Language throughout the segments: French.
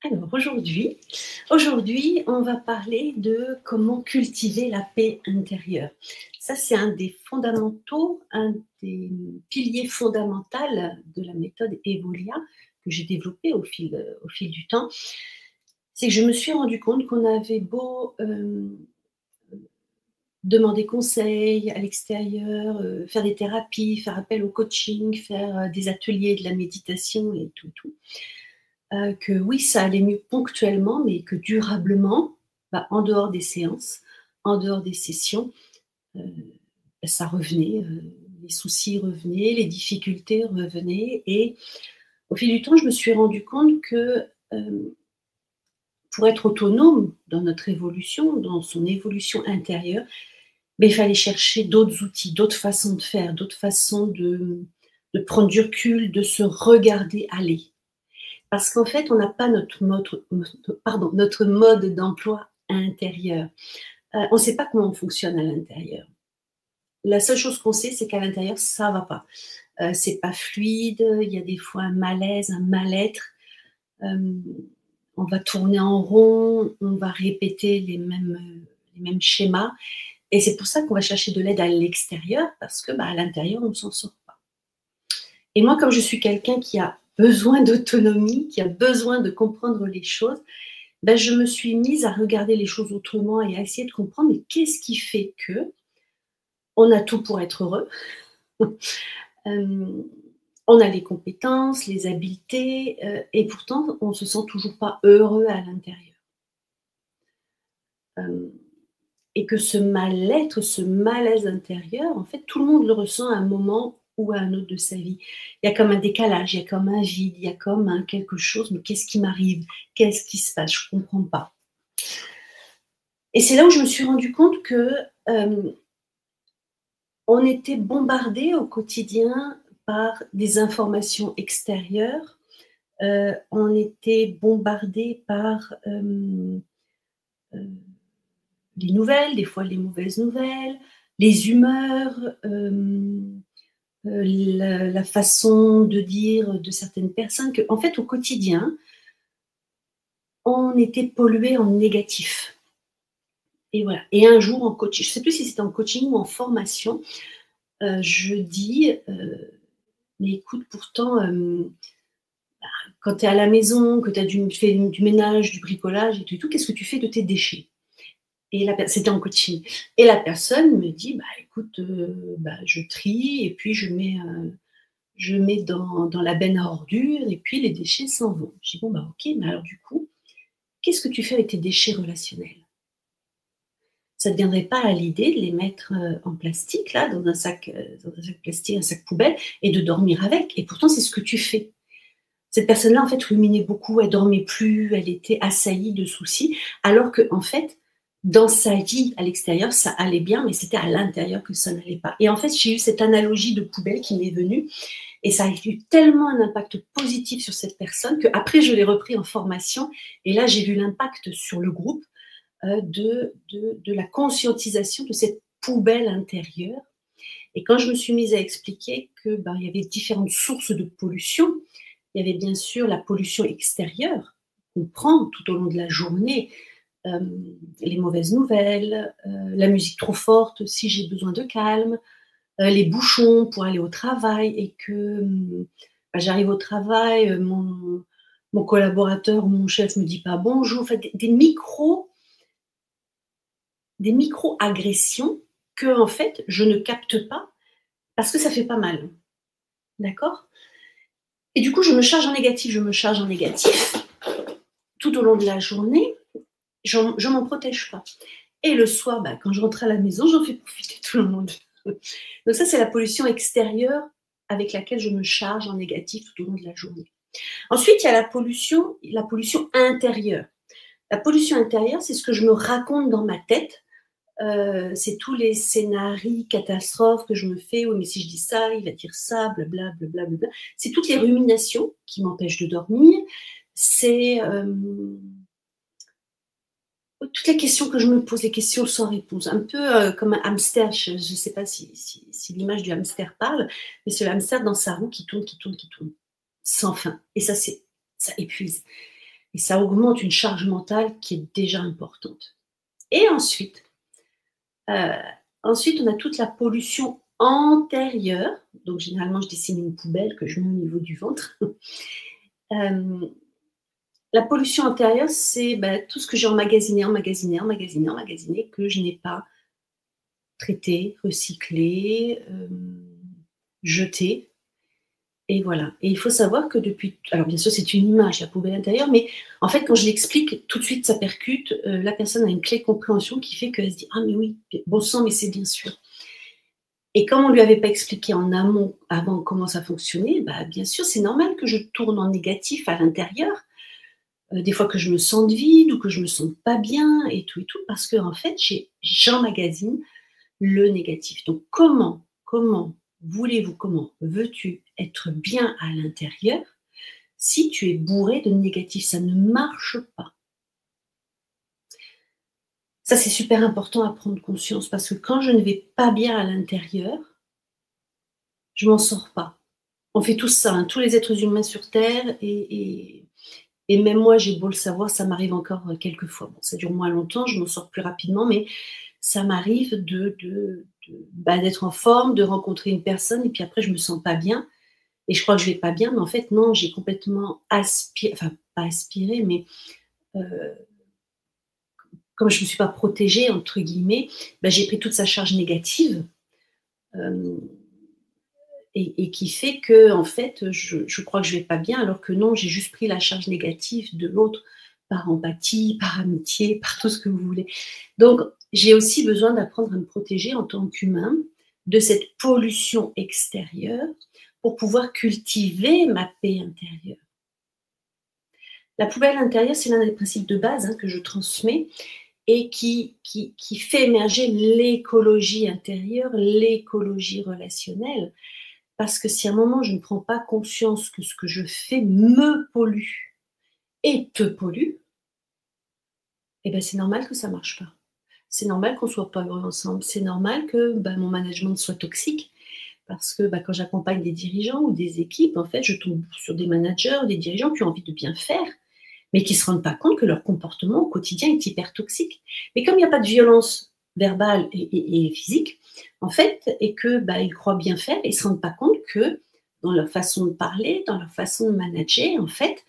Alors aujourd'hui, on va parler de comment cultiver la paix intérieure. Ça, c'est un des fondamentaux, un des piliers fondamentaux de la méthode Evolia que j'ai développée au fil du temps. C'est que je me suis rendu compte qu'on avait beau demander conseil à l'extérieur, faire des thérapies, faire appel au coaching, faire des ateliers, de la méditation et tout. Que oui, ça allait mieux ponctuellement, mais que durablement, en dehors des séances, en dehors des sessions, heu, ça revenait, les soucis revenaient, les difficultés revenaient et au fil du temps, je me suis rendu compte que, pour être autonome dans notre évolution, dans son évolution intérieure, il fallait chercher d'autres outils, d'autres façons de faire, d'autres façons de prendre du recul, de se regarder aller. Parce qu'en fait, on n'a pas notre mode d'emploi intérieur. On ne sait pas comment on fonctionne à l'intérieur. La seule chose qu'on sait, c'est qu'à l'intérieur, ça va pas. C'est pas fluide, il y a des fois un malaise, un mal-être. Hem, on va tourner en rond, on va répéter les mêmes schémas et c'est pour ça qu'on va chercher de l'aide à l'extérieur parce que, à l'intérieur, on ne s'en sort pas. Et moi, comme je suis quelqu'un qui a besoin d'autonomie, qui a besoin de comprendre les choses, je me suis mise à regarder les choses autrement et à essayer de comprendre, mais qu'est-ce qui fait que on a tout pour être heureux, hem, on a les compétences, les habiletés, et pourtant on ne se sent toujours pas heureux à l'intérieur. Hem, et que ce mal-être, ce malaise intérieur, en fait, tout le monde le ressent à un moment ou à un autre de sa vie. Il y a comme un décalage, il y a comme un vide, il y a comme un quelque chose, mais qu'est-ce qui m'arrive? Qu'est-ce qui se passe? Je comprends pas. Et c'est là où je me suis rendu compte que, hem, on était bombardé au quotidien par des informations extérieures, on était bombardé par, heu, les nouvelles, des fois les mauvaises nouvelles, les humeurs, la façon de dire de certaines personnes que, en fait, au quotidien, on était pollué en négatif et voilà. Et un jour en coaching, je ne sais plus si c'était en coaching ou en formation, je dis, «Mais écoute, pourtant, quand tu es à la maison, que tu fais du ménage, du bricolage et tout, qu'est-ce que tu fais de tes déchets?» Et c'était en coaching et la personne me dit: «Bah écoute, je trie et puis je mets dans la benne à ordures et puis les déchets s'en vont». Je dis: «Bon OK, mais alors du coup, qu'est-ce que tu fais avec tes déchets relationnels? Ça ne te viendrait pas à l'idée de les mettre, en plastique là, dans un sac plastique, un sac poubelle et de dormir avec?» Et pourtant c'est ce que tu fais. Cette personne-là, en fait, ruminait beaucoup, elle dormait plus, elle était assaillie de soucis, alors qu'en fait, dans sa vie à l'extérieur, ça allait bien, mais c'était à l'intérieur que ça n'allait pas. Et en fait, j'ai eu cette analogie de poubelle qui m'est venue et ça a eu tellement un impact positif sur cette personne qu'après je l'ai repris en formation et là, j'ai vu l'impact sur le groupe, de la conscientisation de cette poubelle intérieure. Et quand je me suis mise à expliquer que, il y avait différentes sources de pollution, il y avait bien sûr la pollution extérieure qu'on prend tout au long de la journée, les mauvaises nouvelles, la musique trop forte si j'ai besoin de calme, les bouchons pour aller au travail et que, j'arrive au travail, mon collaborateur ou mon chef me dit pas bonjour, enfin des micro-agressions que en fait je ne capte pas parce que ça fait pas mal, d'accord? Et du coup je me charge en négatif, je me charge en négatif tout au long de la journée, je m'en protège pas. Et le soir, quand je rentre à la maison, j'en fais profiter tout le monde. Donc ça, c'est la pollution extérieure avec laquelle je me charge en négatif tout au long de la journée. Ensuite, il y a la pollution intérieure. La pollution intérieure, c'est ce que je me raconte dans ma tête. C'est tous les scénarios catastrophes que je me fais. Oui, mais si je dis ça, il va dire ça, blabla, blabla, blabla. C'est toutes les ruminations qui m'empêchent de dormir. C'est toutes les questions que je me pose, les questions sans réponse, un peu comme un hamster. Je ne sais pas si l'image du hamster parle, mais c'est le hamster dans sa roue qui tourne, qui tourne, qui tourne, sans fin. Et ça épuise. Et ça augmente une charge mentale qui est déjà importante. Et ensuite, on a toute la pollution antérieure. Donc généralement, je dessine une poubelle que je mets au niveau du ventre. La pollution antérieure, c'est tout ce que j'ai emmagasiné, que je n'ai pas traité, recyclé, jeté. Et voilà. Et il faut savoir que depuis... Alors bien sûr, c'est une image, la poubelle intérieure, mais en fait, quand je l'explique, tout de suite, ça percute. La personne a une clé de compréhension qui fait qu'elle se dit « Ah mais oui, bon sang, mais c'est bien sûr ». Et comme on ne lui avait pas expliqué en amont, avant, comment ça fonctionnait, bien sûr, c'est normal que je tourne en négatif à l'intérieur. Des fois que je me sente vide ou que je me sente pas bien et tout, parce que en fait, j'emmagasine le négatif. Donc comment voulez-vous, comment veux-tu être bien à l'intérieur si tu es bourré de négatif? Ça ne marche pas. Ça, c'est super important à prendre conscience parce que quand je ne vais pas bien à l'intérieur, je m'en sors pas. On fait tous ça, hein, tous les êtres humains sur Terre et même moi, j'ai beau le savoir, ça m'arrive encore quelques fois. Bon, ça dure moins longtemps, je m'en sors plus rapidement, mais ça m'arrive d'être en forme, de rencontrer une personne et puis après, je me sens pas bien et je crois que je vais pas bien, mais en fait, non, j'ai complètement aspiré, enfin, pas aspiré, mais comme je me suis pas protégée, entre guillemets, j'ai pris toute sa charge négative. Et qui fait que, en fait, je crois que je vais pas bien, alors que non, j'ai juste pris la charge négative de l'autre par empathie, par amitié, par tout ce que vous voulez. Donc, j'ai aussi besoin d'apprendre à me protéger en tant qu'humain de cette pollution extérieure pour pouvoir cultiver ma paix intérieure. La poubelle intérieure, c'est l'un des principes de base que je transmets et qui fait émerger l'écologie intérieure, l'écologie relationnelle. Parce que si à un moment je ne prends pas conscience que ce que je fais me pollue et te pollue, c'est normal que ça ne marche pas. C'est normal qu'on ne soit pas heureux ensemble. C'est normal que mon management soit toxique. Parce que quand j'accompagne des dirigeants ou des équipes, en fait, je tombe sur des managers, des dirigeants qui ont envie de bien faire, mais qui ne se rendent pas compte que leur comportement au quotidien est hyper toxique. Mais comme il n'y a pas de violence verbale et physique, en fait, et que ils croient bien faire, ils ne se rendent pas compte que dans leur façon de parler, dans leur façon de manager, en fait,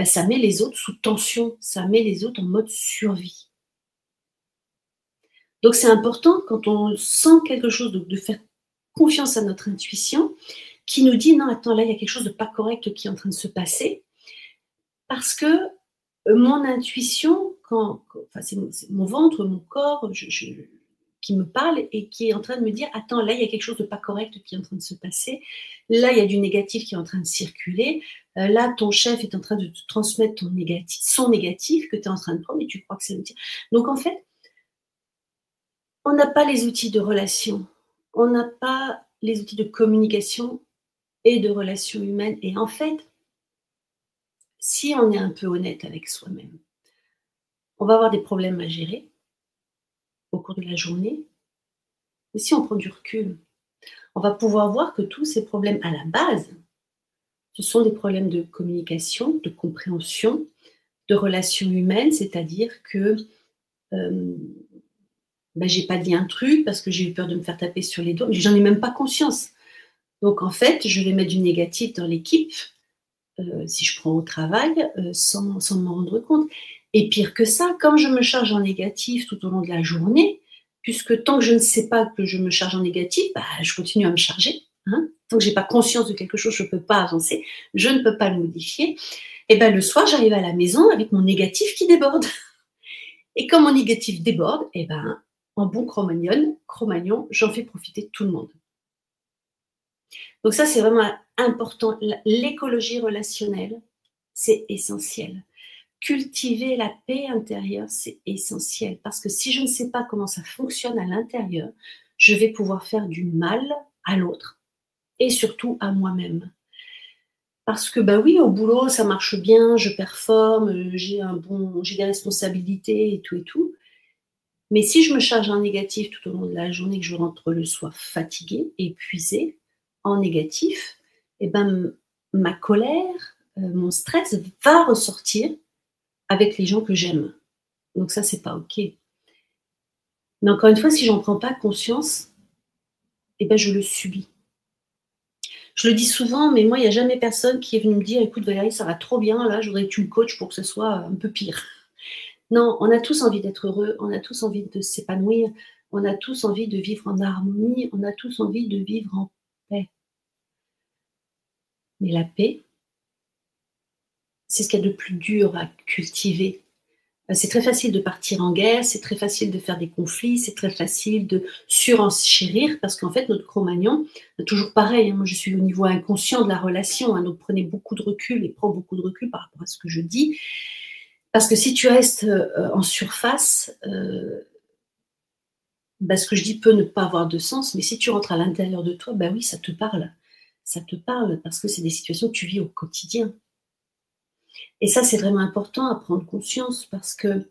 ça met les autres sous tension, ça met les autres en mode survie. Donc c'est important quand on sent quelque chose, de faire confiance à notre intuition, qui nous dit non, attends, là il y a quelque chose de pas correct qui est en train de se passer, parce que mon intuition, c'est mon ventre, mon corps qui me parle et qui est en train de me dire « Attends, là, il y a quelque chose de pas correct qui est en train de se passer. Là, il y a du négatif qui est en train de circuler. Là, ton chef est en train de te transmettre son négatif que tu es en train de prendre et tu crois que c'est le tien. » Donc, en fait, on n'a pas les outils de relation. On n'a pas les outils de communication et de relations humaines. Et en fait, si on est un peu honnête avec soi-même, on va avoir des problèmes à gérer au cours de la journée. Mais si on prend du recul, on va pouvoir voir que tous ces problèmes à la base, ce sont des problèmes de communication, de compréhension, de relations humaines, c'est-à-dire que j'ai pas dit un truc parce que j'ai eu peur de me faire taper sur les doigts, mais j'en ai même pas conscience. Donc en fait, je vais mettre du négatif dans l'équipe, si je prends au travail, sans m'en rendre compte. Et pire que ça, comme je me charge en négatif tout au long de la journée, puisque tant que je ne sais pas que je me charge en négatif, je continue à me charger. Tant que je n'ai pas conscience de quelque chose, je ne peux pas avancer, je ne peux pas le modifier. Et le soir, j'arrive à la maison avec mon négatif qui déborde. Et quand mon négatif déborde, en bon Cro-Magnon, j'en fais profiter tout le monde. Donc ça, c'est vraiment important. L'écologie relationnelle, c'est essentiel. Cultiver la paix intérieure, c'est essentiel. Parce que si je ne sais pas comment ça fonctionne à l'intérieur, je vais pouvoir faire du mal à l'autre et surtout à moi-même. Parce que oui, au boulot, ça marche bien, je performe, j'ai des responsabilités et tout. Mais si je me charge en négatif tout au long de la journée, que je rentre le soir fatiguée, épuisée, en négatif, ma colère, mon stress va ressortir avec les gens que j'aime. Donc ça, c'est pas OK. Mais encore une fois, si j'en prends pas conscience, eh ben, je le subis. Je le dis souvent, mais moi, il y a jamais personne qui est venu me dire: «Écoute Valérie, ça va trop bien là, je voudrais que tu me coaches pour que ce soit un peu pire». Non, on a tous envie d'être heureux, on a tous envie de s'épanouir, on a tous envie de vivre en harmonie, on a tous envie de vivre en paix. Mais la paix, c'est ce qu'il y a de plus dur à cultiver. C'est très facile de partir en guerre, c'est très facile de faire des conflits, c'est très facile de surenchérir parce qu'en fait, notre Cro-Magnon, toujours pareil, hein, moi je suis au niveau inconscient de la relation, hein, donc prenez beaucoup de recul et prends beaucoup de recul par rapport à ce que je dis. Parce que si tu restes en surface, bah, ce que je dis peut ne pas avoir de sens, mais si tu rentres à l'intérieur de toi, bah oui, ça te parle. Ça te parle parce que c'est des situations que tu vis au quotidien. Et ça, c'est vraiment important à prendre conscience parce que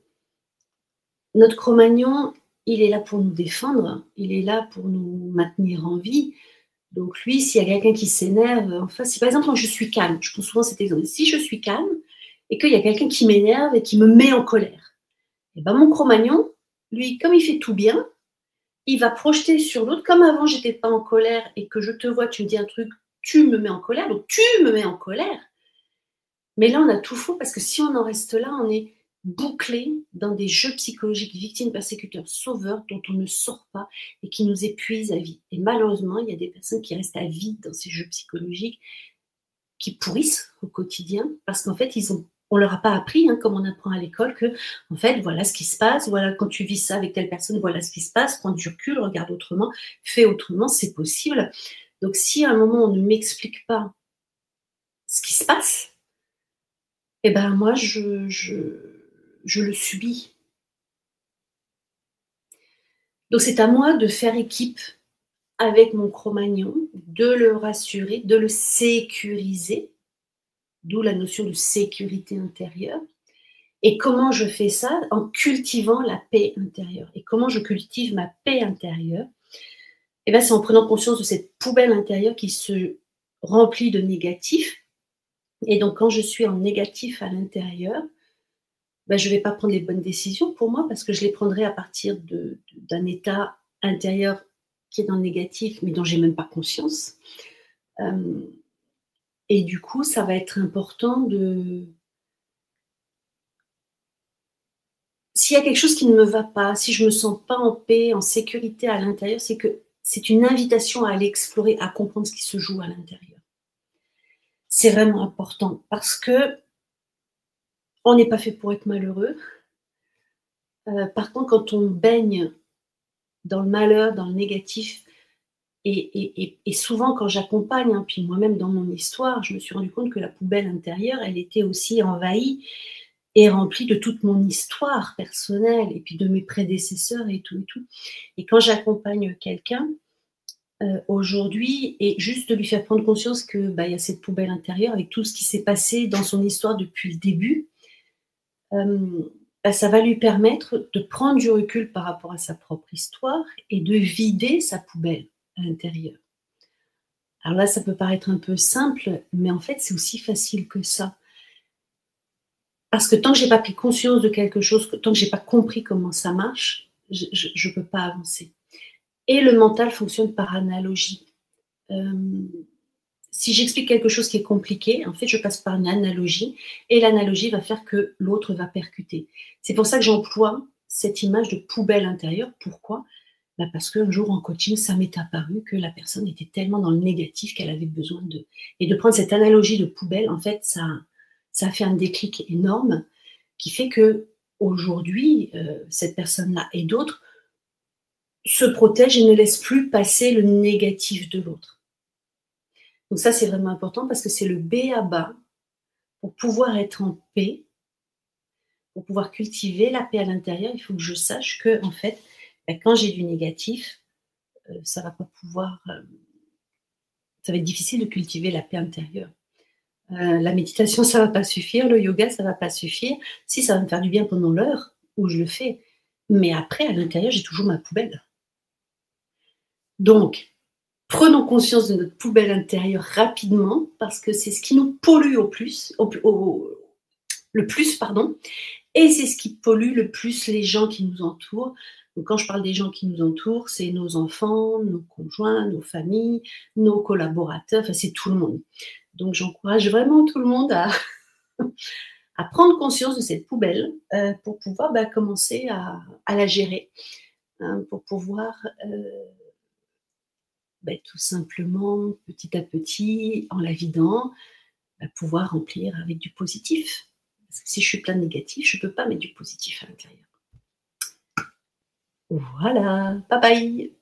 notre Cro-Magnon, il est là pour nous défendre, il est là pour nous maintenir en vie. Donc lui, s'il y a quelqu'un qui s'énerve en face, si par exemple, quand je suis calme, je prends souvent cet exemple, si je suis calme et qu'il y a quelqu'un qui m'énerve et qui me met en colère, et ben mon Cro-Magnon, lui, comme il fait tout bien, il va projeter sur l'autre, comme avant j'étais pas en colère et que je te vois, tu me dis un truc, tu me mets en colère, donc tu me mets en colère. Mais là, on a tout faux parce que si on en reste là, on est bouclé dans des jeux psychologiques victimes, persécuteurs, sauveurs dont on ne sort pas et qui nous épuisent à vie. Et malheureusement, il y a des personnes qui restent à vie dans ces jeux psychologiques qui pourrissent au quotidien parce qu'en fait, on leur a pas appris, hein, comme on apprend à l'école, que en fait, voilà ce qui se passe, voilà quand tu vis ça avec telle personne, voilà ce qui se passe, prends du recul, regarde autrement, fais autrement, c'est possible. Donc si à un moment on ne m'explique pas ce qui se passe, eh ben moi je le subis. Donc c'est à moi de faire équipe avec mon Cro-Magnon, de le rassurer, de le sécuriser, d'où la notion de sécurité intérieure. Et comment je fais ça? En cultivant la paix intérieure. Et comment je cultive ma paix intérieure? Eh ben, c'est en prenant conscience de cette poubelle intérieure qui se remplit de négatif. Et donc quand je suis en négatif à l'intérieur, ben, je ne vais pas prendre les bonnes décisions pour moi parce que je les prendrai à partir d'un état intérieur qui est dans le négatif, mais dont j'ai même pas conscience. Et du coup, ça va être important de s'il y a quelque chose qui ne me va pas, si je me sens pas en paix, en sécurité à l'intérieur, c'est que c'est une invitation à aller explorer, à comprendre ce qui se joue à l'intérieur. C'est vraiment important parce que on n'est pas fait pour être malheureux. Par contre, quand on baigne dans le malheur, dans le négatif, et souvent quand j'accompagne, hein, puis moi-même dans mon histoire, je me suis rendu compte que la poubelle intérieure, elle était aussi envahie et remplie de toute mon histoire personnelle et puis de mes prédécesseurs et tout et tout. Et quand j'accompagne quelqu'un, aujourd'hui, et juste de lui faire prendre conscience que, bah, il y a cette poubelle intérieure avec tout ce qui s'est passé dans son histoire depuis le début, bah, ça va lui permettre de prendre du recul par rapport à sa propre histoire et de vider sa poubelle à l'intérieur. Alors là, ça peut paraître un peu simple, mais en fait, c'est aussi facile que ça. Parce que tant que j'ai pas pris conscience de quelque chose, tant que j'ai pas compris comment ça marche, je peux pas avancer. Et le mental fonctionne par analogie. Hem, Si j'explique quelque chose qui est compliqué, en fait, je passe par une analogie et l'analogie va faire que l'autre va percuter. C'est pour ça que j'emploie cette image de poubelle intérieure. Pourquoi? Bah, parce qu'un jour en coaching, ça m'est apparu que la personne était tellement dans le négatif qu'elle avait besoin et de prendre cette analogie de poubelle, en fait, ça a fait un déclic énorme qui fait qu'aujourd'hui, cette personne-là et d'autres se protègent et ne laissent plus passer le négatif de l'autre. Donc ça, c'est vraiment important parce que c'est le b.a.-ba pour pouvoir être en paix, pour pouvoir cultiver la paix à l'intérieur. Il faut que je sache que, en fait, bah, quand j'ai du négatif, ça va pas pouvoir, ça va être difficile de cultiver la paix intérieure. La méditation, ça va pas suffire, le yoga, ça va pas suffire. Si, ça va me faire du bien pendant l'heure où je le fais, mais après, à l'intérieur, j'ai toujours ma poubelle. Donc, prenons conscience de notre poubelle intérieure rapidement parce que c'est ce qui nous pollue au plus, le plus, pardon, et c'est ce qui pollue le plus les gens qui nous entourent. Donc quand je parle des gens qui nous entourent, c'est nos enfants, nos conjoints, nos familles, nos collaborateurs, enfin c'est tout le monde. Donc j'encourage vraiment tout le monde à à prendre conscience de cette poubelle, pour pouvoir, commencer à la gérer, hein, pour pouvoir, tout simplement, petit à petit, en la vidant, pouvoir remplir avec du positif. Parce que si je suis plein de négatif, je ne peux pas mettre du positif à l'intérieur. Voilà, bye bye.